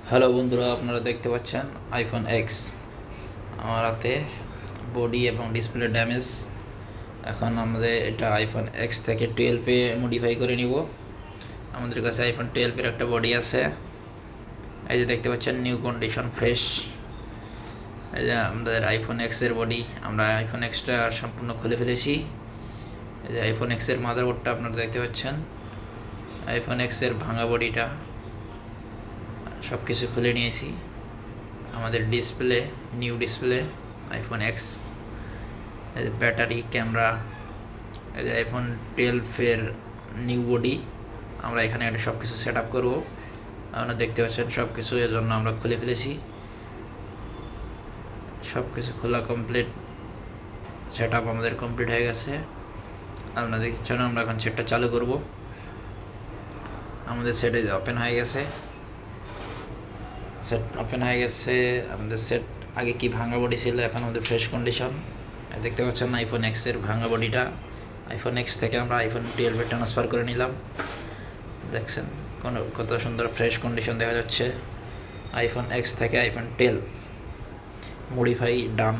Hello বন্ধুরা, আপনারা দেখতে পাচ্ছেন আইফোন এক্স। আমার হাতে বডি এবং ডিসপ্লে ড্যামেজ। এখন আমাদের এটা আইফোন এক্স থেকে 12-এ মডিফাই করে নিব। আমাদের কাছে আইফোন 12-এর একটা বডি আছে। এই যে দেখতে পাচ্ছেন নিউ কন্ডিশন ফ্রেশ। এই যে আমাদের আইফোন এক্সের বডি, আমরা আইফোন এক্সটা সম্পূর্ণ খুলে ফেলেছি। এই যে আইফোন এক্সের মাদারবোর্ডটা আপনারা দেখতে পাচ্ছেন, আইফোন এক্সের ভাঙা বডিটা সব কিছু খুলে নিয়েছি। আমাদের display new display iPhone x, battery, camera, এই যে আইফোন 12-এর নিউ বডি। আমরা এখানে একটা সব কিছু সেট আপ করবো। আপনারা দেখতে পাচ্ছেন সব কিছু এর জন্য আমরা খুলে ফেলেছি। সব কিছু খোলা কমপ্লিট, সেট আপ আমাদের কমপ্লিট হয়ে গেছে। আপনারা দেখছেন আমরা এখন সেটটা চালু করব। আমাদের সেট ওপেন হয়ে গেছে। সেট ওপেন হয়ে গেছে। আমাদের সেট আগে কি ভাঙা বডি ছিল, এখন আমাদের ফ্রেশ কন্ডিশন। দেখতে পাচ্ছেন আইফোন এক্সের ভাঙা বডিটা আইফোন এক্স থেকে আমরা আইফোন 12-এ ট্রান্সফার করে নিলাম। দেখছেন কত সুন্দর ফ্রেশ কন্ডিশন দেখা যাচ্ছে। আইফোন এক্স থেকে আইফোন 12 মডিফাই ডান।